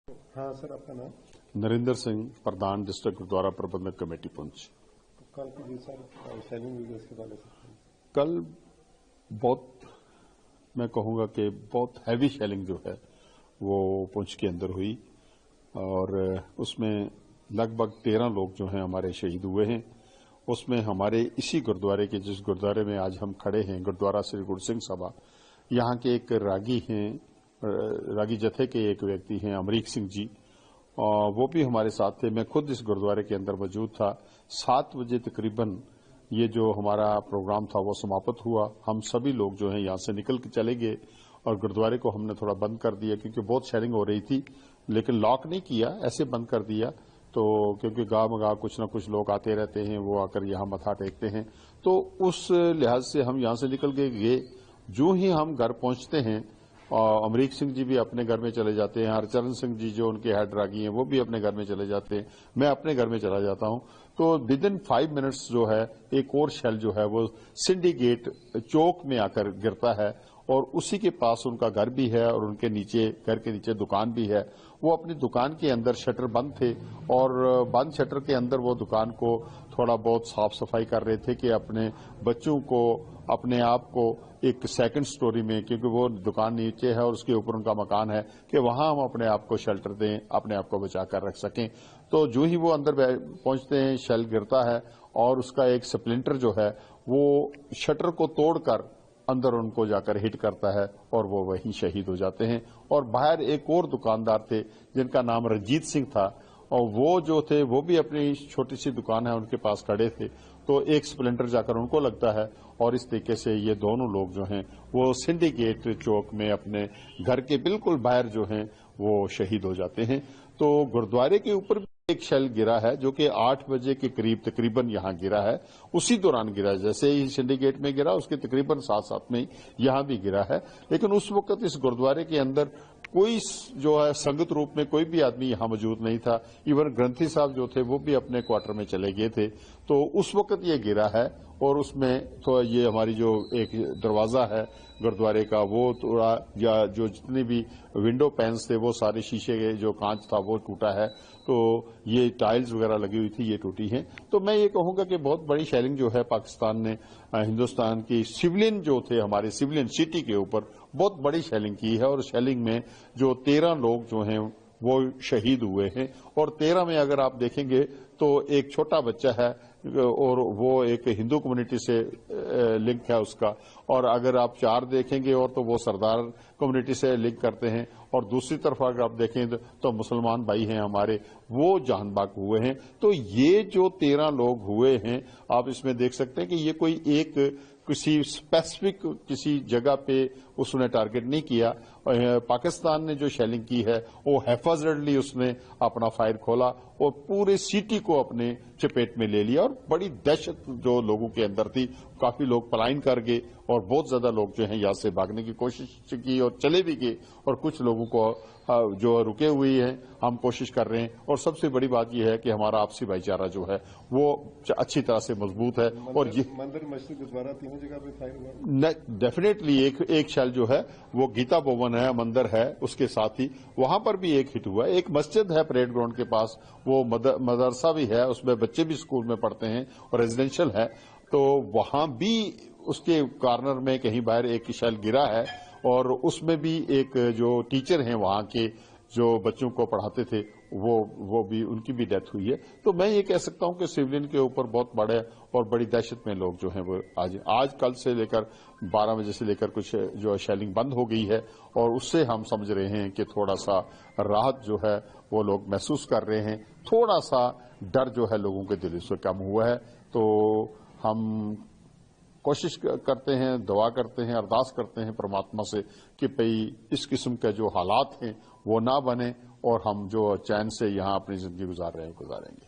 हाँ सर, आपका नाम? नरेंद्र सिंह, प्रधान डिस्ट्रिक्ट गुरुद्वारा प्रबंधक कमेटी पुंछ। कल की जी सर शैलिंग हुई इसके बारे में कल बहुत, मैं कहूंगा कि बहुत हैवी शेलिंग जो है वो पुंछ के अंदर हुई और उसमें लगभग 13 लोग जो हैं हमारे शहीद हुए हैं। उसमें हमारे इसी गुरुद्वारे के, जिस गुरुद्वारे में आज हम खड़े हैं, गुरुद्वारा श्री गुरु सिंह सभा, यहाँ के एक रागी हैं, रागी जत्थे के एक व्यक्ति हैं अमरीक सिंह जी, वो भी हमारे साथ थे। मैं खुद इस गुरुद्वारे के अंदर मौजूद था। 7 बजे तकरीबन ये जो हमारा प्रोग्राम था वो समाप्त हुआ। हम सभी लोग जो हैं यहाँ से निकल के चले गए और गुरुद्वारे को हमने थोड़ा बंद कर दिया क्योंकि बहुत शेयरिंग हो रही थी, लेकिन लॉक नहीं किया, ऐसे बंद कर दिया। तो क्योंकि गांव में कुछ न कुछ लोग आते रहते हैं, वो आकर यहाँ मथा टेकते हैं, तो उस लिहाज से हम यहाँ से निकल के गए। जो ही हम घर पहुंचते हैं, अमरीक सिंह जी भी अपने घर में चले जाते हैं, हरचरण सिंह जी जो उनके हेड रागी हैं वो भी अपने घर में चले जाते हैं, मैं अपने घर में चला जाता हूं। तो विद इन 5 मिनट्स जो है एक और शेल जो है वो सिंडिकेट चौक में आकर गिरता है और उसी के पास उनका घर भी है और उनके नीचे, घर के नीचे दुकान भी है। वो अपनी दुकान के अंदर, शटर बंद थे और बंद शटर के अंदर वो दुकान को थोड़ा बहुत साफ सफाई कर रहे थे कि अपने बच्चों को, अपने आप को एक सेकंड स्टोरी में, क्योंकि वो दुकान नीचे है और उसके ऊपर उनका मकान है, कि वहां हम अपने आप को शेल्टर दें, अपने आप को बचा कर रख सकें। तो जो ही वो अंदर पहुंचते हैं, शेल गिरता है और उसका एक स्प्लिंटर जो है वो शटर को तोड़कर अंदर उनको जाकर हिट करता है और वो वहीं शहीद हो जाते हैं। और बाहर एक और दुकानदार थे जिनका नाम रंजीत सिंह था, और वो जो थे वो भी अपनी छोटी सी दुकान है उनके पास खड़े थे, तो एक स्प्लिंटर जाकर उनको लगता है और इस तरीके से ये दोनों लोग जो हैं वो सिंडिकेट चौक में अपने घर के बिल्कुल बाहर जो हैं वो शहीद हो जाते हैं। तो गुरुद्वारे के ऊपर एक शेल गिरा है जो कि 8 बजे के करीब तकरीबन यहां गिरा है। उसी दौरान गिरा, जैसे ही सिंडिकेट में गिरा उसके तकरीबन साथ में यहां भी गिरा है। लेकिन उस वक्त इस गुरुद्वारे के अंदर कोई जो है संगत रूप में कोई भी आदमी यहां मौजूद नहीं था। इवन ग्रंथी साहब जो थे वो भी अपने क्वार्टर में चले गए थे। तो उस वक्त ये गिरा है और उसमें तो ये हमारी जो एक दरवाजा है गुरुद्वारे का, वो थोड़ा, या जो जितने भी विंडो पैन्स थे वो सारे शीशे के जो कांच था वो टूटा है। तो ये टाइल्स वगैरह लगी हुई थी, ये टूटी हैं। तो मैं ये कहूंगा कि बहुत बड़ी शेलिंग जो है पाकिस्तान ने, हिंदुस्तान की सिविलियन जो थे, हमारे सिविलियन सिटी के ऊपर बहुत बड़ी शेलिंग की है। और शेलिंग में जो 13 लोग जो हैं वो शहीद हुए हैं और 13 में अगर आप देखेंगे तो एक छोटा बच्चा है और वो एक हिंदू कम्युनिटी से लिंक है उसका, और अगर आप 4 देखेंगे और तो वो सरदार कम्युनिटी से लिंक करते हैं, और दूसरी तरफ अगर आप देखें तो मुसलमान भाई हैं हमारे, वो जान बाक हुए हैं। तो ये जो 13 लोग हुए हैं, आप इसमें देख सकते हैं कि ये कोई एक किसी स्पेसिफिक किसी जगह पे उसने टारगेट नहीं किया। पाकिस्तान ने जो शेलिंग की है वो हैफाजतली उसने अपना फायर खोला और पूरे सिटी को अपने चपेट में ले लिया और बड़ी दहशत जो लोगों के अंदर थी, काफी लोग पलायन कर गए और बहुत ज्यादा लोग जो हैं यहाँ से भागने की कोशिश की और चले भी गए, और कुछ लोगों को जो रुके हुए हैं हम कोशिश कर रहे हैं। और सबसे बड़ी बात यह है कि हमारा आपसी भाईचारा जो है वो अच्छी तरह से मजबूत है। और ये मंदिर, मस्जिद, गुरुद्वारा तीनों जगह पे फायर हुआ। डेफिनेटली एक शेल जो है वो गीता भवन है, मंदिर है, उसके साथ ही वहां पर भी एक हिट हुआ है। एक मस्जिद है परेड ग्राउंड के पास, वो मदरसा भी है, उसमें बच्चे भी स्कूल में पढ़ते हैं और रेजिडेंशियल है, तो वहां भी उसके कॉर्नर में कहीं बाहर एक शेल गिरा है और उसमें भी एक जो टीचर हैं वहां के जो बच्चों को पढ़ाते थे वो भी, उनकी भी डेथ हुई है। तो मैं ये कह सकता हूं कि सिविलियन के ऊपर बहुत बड़े और बड़ी दहशत में लोग जो हैं वो आज कल से लेकर 12 बजे से लेकर कुछ जो शेलिंग बंद हो गई है और उससे हम समझ रहे हैं कि थोड़ा सा राहत जो है वो लोग महसूस कर रहे हैं, थोड़ा सा डर जो है लोगों के दिल से कम हुआ है। तो हम कोशिश करते हैं, दुआ करते हैं, अरदास करते हैं परमात्मा से कि भाई इस किस्म के जो हालात हैं वो ना बने और हम जो चैन से यहाँ अपनी जिंदगी गुजारेंगे।